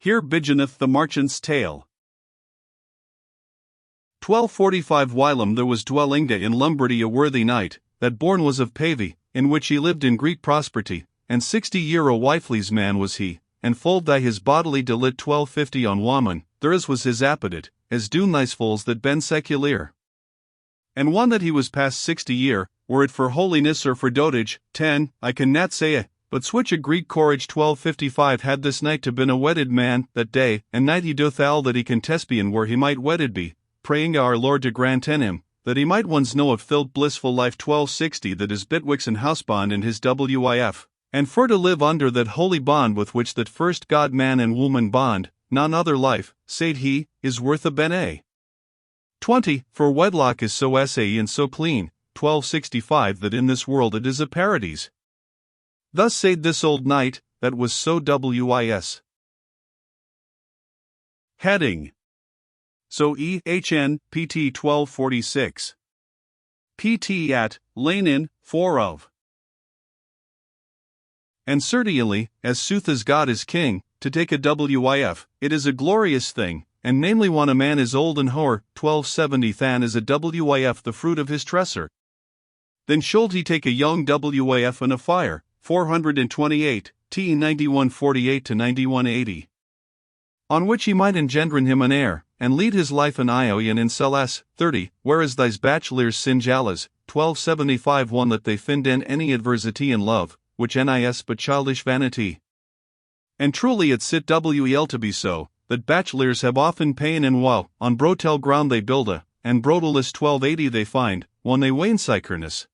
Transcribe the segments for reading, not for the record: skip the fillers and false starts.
Here beginneth the merchant's tale. 1245 Whilom there was dwellinga in Lombardy a worthy knight, that born was of Pavy, in which he lived in great prosperity, and 60 a wifely's man was he, and fold thy his bodily delit 1250 on woman, there as was his appetite, as doon thys foals that ben secular. And one that he was past 60 were it for holiness or for dotage, 10, I can not say, but switch a Greek courage 1255 had this knight to been a wedded man that day, and night he doth all that he can tespian where he might wedded be, praying our Lord to granten him, that he might once know of filled blissful life 1260 that is Bitwix and housebond in his wif, and for to live under that holy bond with which that first God man and woman bond, none other life, said he, is worth a bene. 20, for wedlock is so essay and so clean, 1265 that in this world it is a paradise. Thus said this old knight, that was so wis. Heading. So ehn, pt 1246. Pt at, lane in, 4 of. And certainly, as sooth as God is king, to take a wif, it is a glorious thing, and namely when a man is old and hoar, 1270 than is a wif the fruit of his tresser. Then should he take a young wif and a fire, 428, t 9148 to 9180. On which he might engender in him an heir, and lead his life an ion in celes, 30, whereas thys bachelors sinjalas, 1275 one that they find in any adversity in love, which nis but childish vanity. And truly it sit wel to be so, that bachelors have often pain and woe, on brotel ground they builda, and brotelis 1280 they find, when they wane sikerness.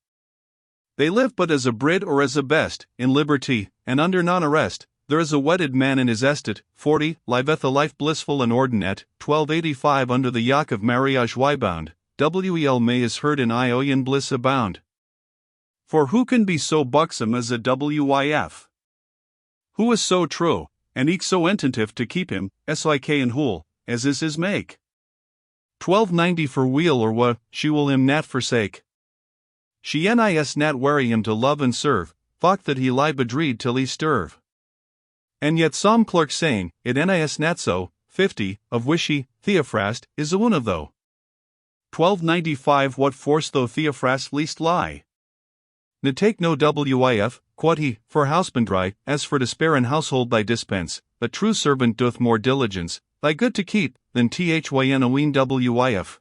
They live but as a brid or as a best, in liberty, and under non-arrest. There is a wedded man in his estate, 40, liveth a life blissful and ordinate, 1285 under the yoke of marriage wybound, wel may is heard in ion bliss abound. For who can be so buxom as a wif? Who is so true, and eke so attentive to keep him, sik and hool, as is his make? 1290 for wheel or wa, she will him nat forsake. She nis nat weary him to love and serve, thought that he lie bedreed till he stirve. And yet some clerk saying, it nis nat so, 50, of wishy, Theophrast, is a one of though. 1295 what force though Theophrast least lie? Ne take no wif, quod he, for housebandry, as for despair in household thy dispense, a true servant doth more diligence, thy good to keep, than thyn a ween wif.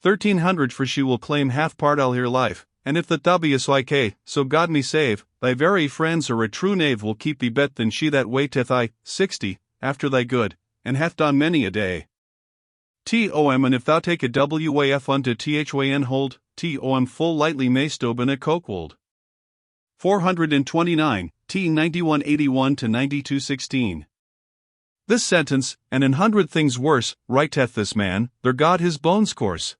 1300 for she will claim half part all her life, and if that thou be sik, so God me save, thy very friends or a true knave will keep thee bet than she that waiteth I, 60, after thy good, and hath done many a day. Tom and if thou take a wif unto thyn hold, tom full lightly maystobe in a cokewold. 429, t 9181 to 9216. This sentence, and an hundred things worse, writeth this man, their God his bones course.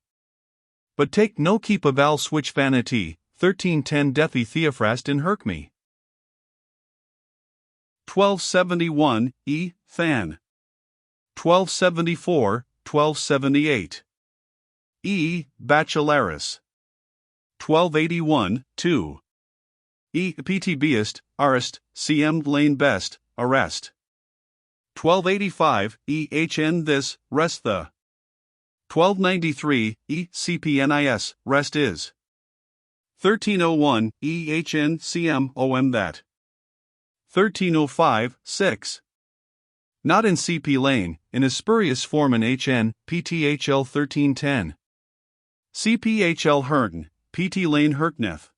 But take no keep of al switch vanity, 1310 deathy Theophrast in Herkme. 1271, e. Than. 1274, 1278. E. Bachelarius. 1281, 2. E. Pt beest, arrest, cm lane best, arrest. 1285, e. hn this, rest the. 1293, e. cpnis, rest is. 1301, e. hn cm om that. 1305, 6. Not in cp lane, in a spurious form in hn, pthl 1310. cphl hern, pt lane herkneth.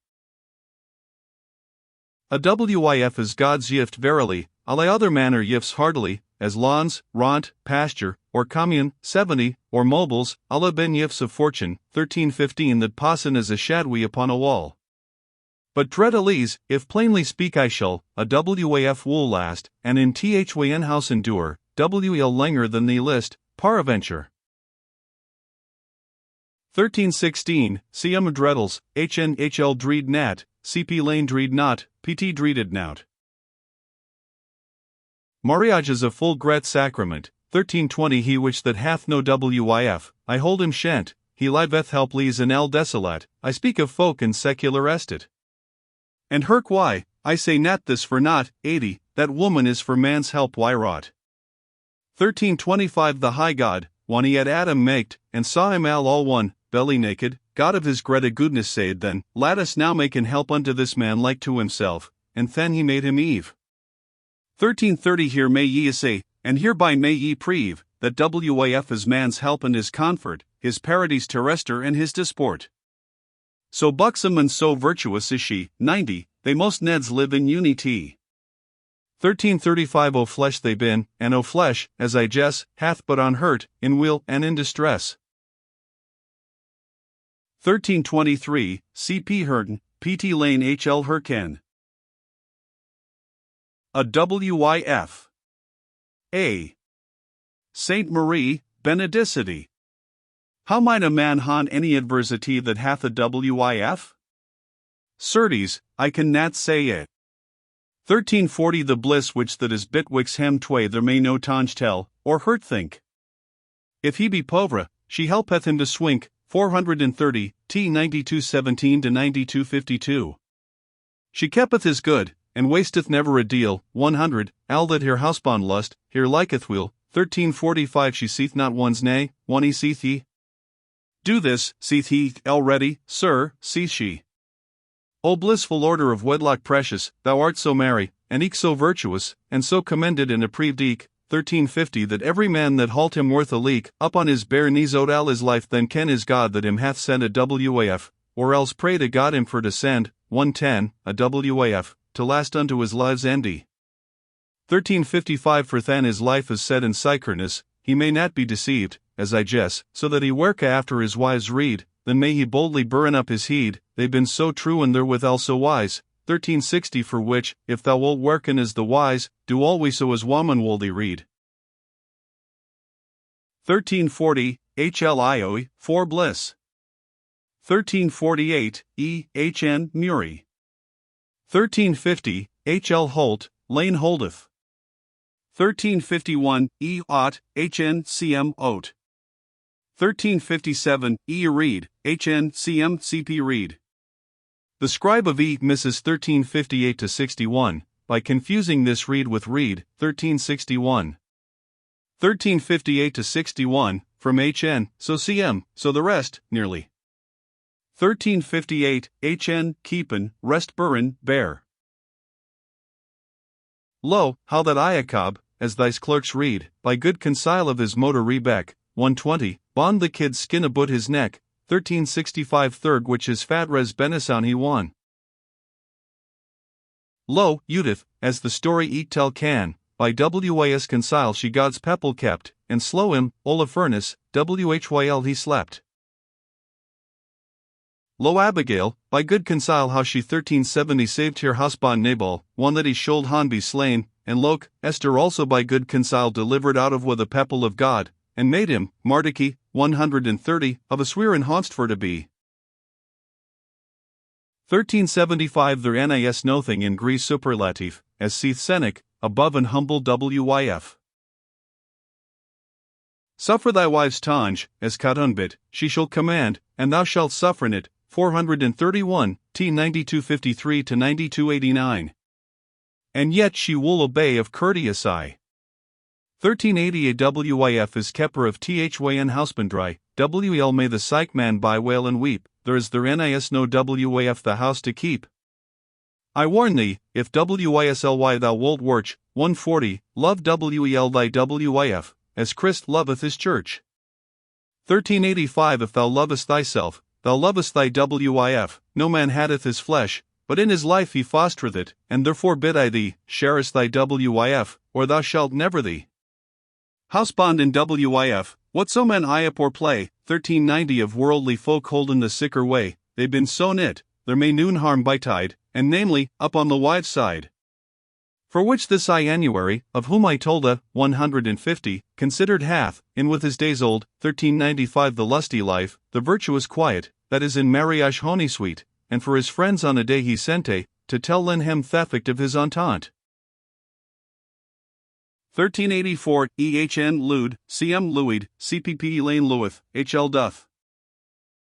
A wif is God's gift verily, alle other manner gifts heartily, as lawns, ront, pasture, or commune, 70, or mobiles, alle ben gifts of fortune, 1315 that passen as a shadowy upon a wall. But dread Elise, if plainly speak I shall, a wif will last, and in thyn house endure, wel langer than the list, paraventure. 1316, cm dreadles, hl dreed nat, cp lane dreed not, pt dreeded nout. Mariage is a full gret sacrament, 1320 he which that hath no wif, I hold him shent, he liveth helplese and desolate, I speak of folk in secular estate. And herk why, I say not this for naught, 80, that woman is for man's help why wrought. 1325 The high God, when he had Adam maked, and saw him all one, belly naked, God of his great goodness said then, let us now make an help unto this man like to himself, and then he made him Eve. 1330 Here may ye say, and hereby may ye prove, that waf is man's help and his comfort, his parodies terrestre and his disport. So buxom and so virtuous is she. 90, they most neds live in unity. 1335 O flesh they been, and O flesh, as I guess, hath but unhurt, in will and in distress. 1323, C.P. Hurton, P.T. Lane H.L. Hurken. A W.I.F. A. Saint Marie, Benedicite. How might a man haunt any adversity that hath a W.I.F.? Certes, I can not say it. 1340 The bliss which that is bitwixt hem tway there may no tongue tell, or hurt think. If he be povre, she helpeth him to swink. 430, T 9217 to 9252. She keepeth his good, and wasteth never a deal. 100, Al that here housebond lust, here liketh will. 1345 She seeth not one's nay, one he seeth he. Do this, seeth he, already, sir, seeth she. O blissful order of wedlock precious, thou art so merry, and eke so virtuous, and so commended and approved eke. 1350 That every man that halt him worth a leak, up on his bare knees owed all his life then ken his God that him hath sent a WAF, or else pray to God him for to send. 110, a WAF, to last unto his lives endy. 1355 For than his life is said in Sychernus, he may not be deceived, as I guess, so that he work after his wives read, then may he boldly burn up his heed, they've been so true and therewithal so wise. 1360 For which, if thou wilt worken as the wise, do always so as woman will thee read. 1340, HLIO, for bliss. 1348, E.H.N. Murray. 1350, H.L. Holt, Lane Holdeth. 1351, E. Ott, H.N. C.M. Oat. 1357, E. Reed, H.N. C.M. C.P. Reed. The scribe of E. Mrs. 1358-61, by confusing this Reed with Reed, 1361. 1358-61, from H.N., so C.M., so the rest, nearly. 1358, H.N. Keepin, rest Burren, bear. Lo, how that Iacob, as thy clerks read, by good consile of his motor Rebec, 120, bond the kid's skin about his neck, 1365 third which his fat res benison he won. Lo, Judith, as the story eat tell can, by was consile she God's pepple kept, and slow him, Olafurnus, whyl he slept. Lo Abigail, by good consile how she 1370 saved her husband Nabal, one that he should han be slain, and Loke, Esther also by good consile delivered out of with a pepple of God, and made him, Mardiki, 130, of a swearin honst for to be. 1375 There nis nothing in Greece superlative, as seeth Seneca, above an humble wyf. Suffer thy wife's tongue, as Kadunbit, she shall command, and thou shalt suffern it. 431, T 9253-9289. And yet she will obey of courteousy. 1380 A wyf is keeper of thyn husbandry, wl may the psych man buy wail and weep, there is there nis no waf the house to keep. I warn thee, if wisly thou wilt worch, 140, love wel thy wif, as Christ loveth his church. 1385 If thou lovest thyself, thou lovest thy wif, no man hatteth his flesh, but in his life he fostereth it, and therefore bid I thee, sharest thy wif, or thou shalt never thee. Housebond in wif, whatso men iap or play, 1390 Of worldly folk holden the sicker way, they been so knit, there may noon harm betide, and namely, up on the wives' side. For which this annuary, of whom I told 150, considered hath, in with his days old, 1395 the lusty life, the virtuous quiet, that is in marriage honey sweet, and for his friends on a day he sente, to tell len hem thefect of his entente. 1384, E.H.N. Lude, C.M. Louid, C.P.P. Lane Lewith, H.L. Duff.